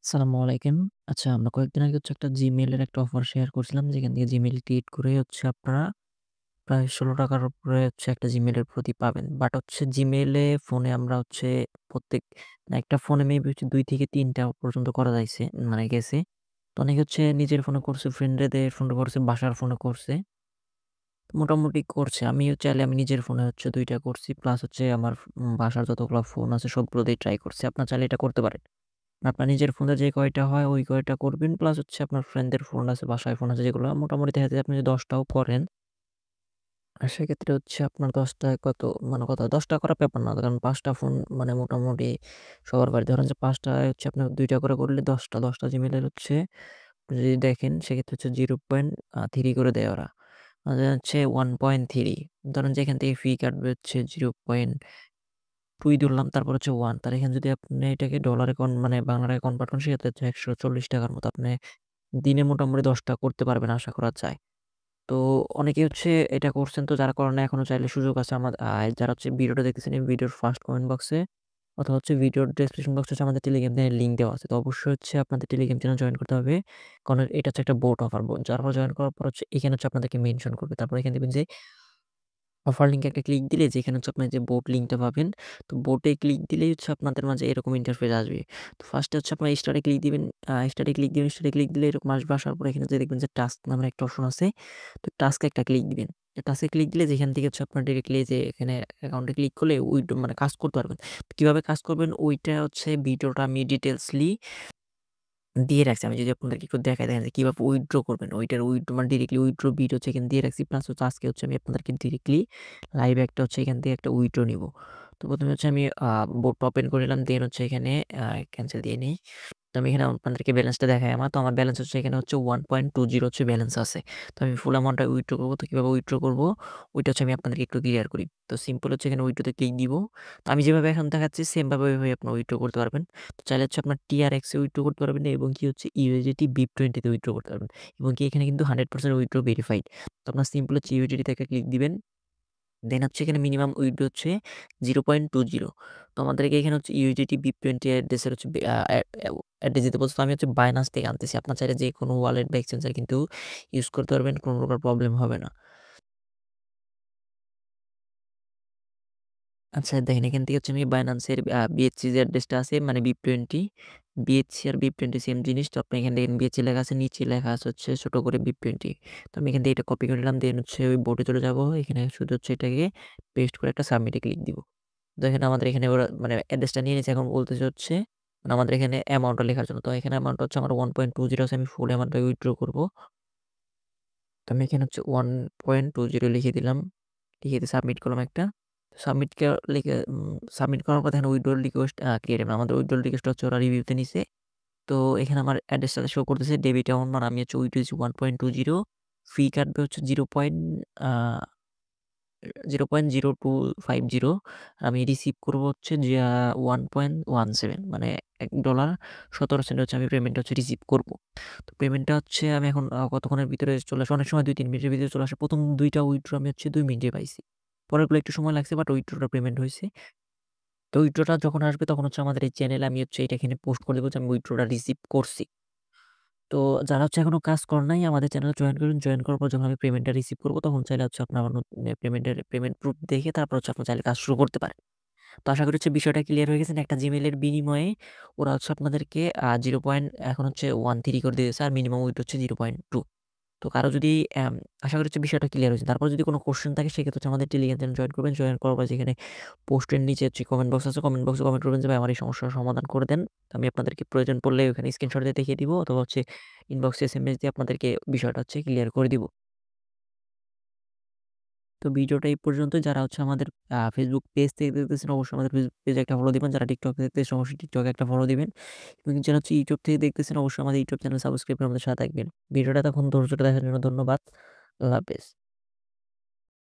আসসালামু আলাইকুম। আচ্ছা, আমরা কয়েকদিন আগে একটা Gmail এর একটা অফার শেয়ার করছিলাম, যেখান থেকে Gmail ক্রিয়েট করে আপনারা প্রায় ৳১৬ র উপরে একটা Gmail এর প্রতি পাবেন। বাট Gmail এ ফোনে আমরা প্রত্যেক একটা ফোনে মেবি ২ থেকে ৩ টা পর্যন্ত করা যাইছে মানে গেছে। তো অনেকে নিজের ফোনে করছে, ফ্রেন্ডদের ফোনে করছে, বাসার ফোনে করছে। মোটামুটি করছে। আমিও চাইলে আমি নিজের ফোনে ২ টা করছি। প্লাস আমার বাসার যতগুলা ফোন আছে সবগুলোতেই ট্রাই করছি। আপনারা চাইলে এটা করতে পারেন। আপনার নিজের ফোনে যে কয়টা হয় ওই কয়টা করবেন। প্লাস আপনার ফ্রেন্ডদের ফোন আছে, বাসায় ফোন আছে যেগুলো মোটামুটি দেখা যায় আপনি যদি ১০ টাও করেন, সেক্ষেত্রে আপনার ১০ টায় কত মানে কত ১০ টা করার ব্যাপার না। কারণ ৫ টা ফোন মানে মোটামুটি সবার বাড়িতে ধরেন যে ৫ টায় আপনার ২ টা করে করলে ১০ টা জিমেইলের যদি দেখেন সেক্ষেত্রে 0.3 করে দেয় ওরা। মানে 1.3 ধরেন যে এখান থেকে ফি কাটবে 0.2 ধরলাম, তারপর 1 তার এখানে যদি আপনি এটাকে ডলারে মানে বাংলা টাকায় কনভার্ট করেন সেক্ষেত্রে ৳১৪০ র মতো আপনি দিনে মোটামুটি ১০ টা করতে পারবেন আশা করা যায়। তো অনেকেই এটা করছেন, তো যারা করেন না এখনো চাইলে সুযোগ আছে। যারা ভিডিওটা দেখতেছেন এই ভিডিওর ফার্স্ট কমেন্ট বক্সে অথবা ভিডিওর ডেসক্রিপশন বক্সে আমাদের টেলিগ্রাম চ্যানেলের লিঙ্ক দেওয়া আছে। তো অবশ্যই আপনাদের টেলিগ্রাম চ্যানেল জয়েন করতে হবে। কারণ এটা একটা বোট অফার। যার পর জয়েন করার পর এখানে আপনাদেরকে মেনশন করবে। তারপর এখানে দেখবেন যে অফার লিঙ্কে একটা ক্লিক দিলে যেখানে আপনার যে বোট লিঙ্কটা পাবেন, তো বোটে ক্লিক দিলেই আপনাদের মাঝে এরকম ইন্টারফেস আসবে। তো ফার্স্টে আপনার স্টার্টে ক্লিক দিবেন, স্টার্টে ক্লিক দিবেন, স্টার্টে ক্লিক দিলে এরকম আসবে। আসার পর এখানে যে দেখবেন যে টাস্ক নামের একটা অপশন আছে। তো টাস্কে একটা ক্লিক দিবেন। টাস্কে ক্লিক দিলে যেখান থেকে আপনার ডিরেক্টলি যে এখানে অ্যাকাউন্টে ক্লিক করলে মানে কাজ করতে পারবেন। কিভাবে কাজ করবেন ওইটা ভিডিওটা আমি ডিটেইলসলি দিয়ে রাখছি। আমি যদি আপনাদেরকে একটু দেখাই, দেখেন যে কিভাবে উইথড্র করবেন। ওইটার মানে ডিরেক্টলি উইথড্র ভিডিও এখানে দিয়ে রাখছি। প্লাস আজকে আমি আপনাদেরকে ডিরেক্টলি লাইভ এখান থেকে একটা উইথড্র নিবো। তো ১ম এ আমি বোটটা ওপেন করে নিলাম। দেন এখানে ক্যানসেল দিয়ে নেই। তো আমি এখানে আপনাদেরকে ব্যালেন্সটা দেখাই আমার। তো আমার ব্যালেন্স এখানে 1.20 ব্যালেন্স আছে। তো আমি ফুল অ্যামাউন্টটা উইথড্র করব। তো কিভাবে উইথড্র করব ওইটা আমি আপনাদেরকে একটু ক্লিয়ার করি। তো সিম্পল এখানে উইথড্রোতে ক্লিক দিব। তো আমি যেভাবে এখন দেখাচ্ছি সেম ভাবে ওইভাবে আপনি উইথড্র করতে পারবেন। তো চাইলে আপনার TRX এ উইথড্র করতে পারবেন এবং কি USDT BIP20 তে উইথড্র করতে পারবেন। এবং কি এখানে কিন্তু 100% উইথড্র ভেরিফাইড। তো আপনার সিম্পল USDT তে একটা ক্লিক দিবেন। দেন এখানে মিনিমাম উইথড্র 0.20। তো আমাদেরকে এখানে USDT BIP20 অ্যাড্রেসের অ্যাড্রেস দিতে বলছে। তো আমি Binance থেকে আনতেছি। আপনার চাইলে যেকোনো ওয়ালেট বা এক্সচেঞ্জার কিন্তু ইউজ করতে পারবেন। কোনো প্রকার প্রবলেম হবে না। আচ্ছা, দেখেন এখান থেকে আমি Binance এর BSC যে অ্যাড্রেসটা আছে মানে BIP20, BSC আর BIP20 সেম জিনিস। তো আপনি এখানে দেখেন BSC লেখা আছে, নিচে লেখা আছে ছোট করে BIP20। তো আমি এখান থেকে এটা কপি করে নিলাম। দেন ওই বোর্ডে চলে যাবো। এখানে শুধু এটাকে পেস্ট করে একটা সাবমিটে ক্লিক দিব। দেখেন আমাদের এখানে ওরা মানে অ্যাড্রেসটা নিয়ে নিয়েছে। এখন বলতেছে মানে আমাদের এখানে অ্যামাউন্টটা লেখার জন্য। তো এখানে অ্যামাউন্ট আমার 1.20 আছে। আমি ফুল অ্যামাউন্টটা উইথড্র করব। তো আমি এখানে 1.20 লিখে দিলাম। লিখে দিয়ে সাবমিট করলাম একটা। সাবমিট কে লিখে সাবমিট করার পর দেখেন উইথড্রল রিকোয়েস্ট ক্রিয়েটেড। আমাদের উইথড্রল রিকোয়েস্ট ওরা রিভিউতে নিছে। তো এখানে আমার অ্যাড্রেসটা শো করতেছে ডেবিট অ্যামাউন্ট, মানে আমি উইথড্র দিচ্ছি 1.20। ফি কাটবে 0.0250। আমি রিসিভ করব যে 1.17 মানে $1.17 আমি পেমেন্টটা রিসিভ করব। তো পেমেন্টটা আমি এখন কতক্ষণের ভিতরে চলে আসে, অনেক সময় ২-৩ মিনিটের ভিতরে চলে আসে। ১ম ২ টা উইথড্র আমি ২ মিনিটে পাইছি। পরেরগুলো একটু সময় লাগছে বাট উইথড্রটা পেমেন্ট হইছে। তো উইথড্রটা যখন আসবে তখন আমাদের এই চ্যানেলে আমি এটা এখানে পোস্ট করে দেব যে আমি উইথড্রটা রিসিভ করছি। তো যারা এখনো কাজ করেন নাই আমাদের চ্যানেলে জয়েন করুন। জয়েন করার পর যখন আমি পেমেন্টটা রিসিভ করব তখন চাইলে আপনার আমার পেমেন্ট প্রুফ দেখে তারপর আপনি চাইলে কাজ শুরু করতে পারেন। তো আশা করি বিষয়টা ক্লিয়ার হয়ে গেছে। একটা জিমেইলের বিনিময়ে ওরা আপনাদেরকে 0 পয়েন্ট এখন 13 করে দিয়েছে আর মিনিমাম উইথড্র 0.2। তো কারো যদি আশা করি বিষয়টা ক্লিয়ার হয়েছে। তারপর যদি কোনো কোয়েশ্চেন থাকে সেক্ষেত্রে আমাদের টেলিগ্রাম চ্যানেল জয়েন করবেন। জয়েন করার পর যেখানে পোস্টের নিচে কমেন্ট বক্স আছে, কমেন্ট বক্সে কমেন্ট করবেন যে ভাই আমার এই সমস্যার সমাধান করে দেন। তো আমি আপনাদেরকে প্রয়োজন পড়লে ওখানে স্ক্রিনশট দিয়ে দেখিয়ে দিব অথবা ইনবক্সে এসএমএস দিয়ে আপনাদেরকে বিষয়টা ক্লিয়ার করে দিব। তো ভিডিওটা এই পর্যন্তই। যারা আমাদের Facebook পেজ থেকে দেখতেছেন অবশ্যই আমাদের Facebook পেজে একটা ফলো দিবেন। যারা TikTok থেকে দেখতেছেন অবশ্যই TikTok এ একটা ফলো দিবেন। এবং যারা YouTube থেকে দেখতেছেন অবশ্যই আমাদের YouTube চ্যানেল সাবস্ক্রাইব করে আমাদের সাথে থাকবেন। ভিডিওটা এতক্ষণ ধৈর্যটা দেখার জন্য ধন্যবাদ। আল্লাহ হাফেজ।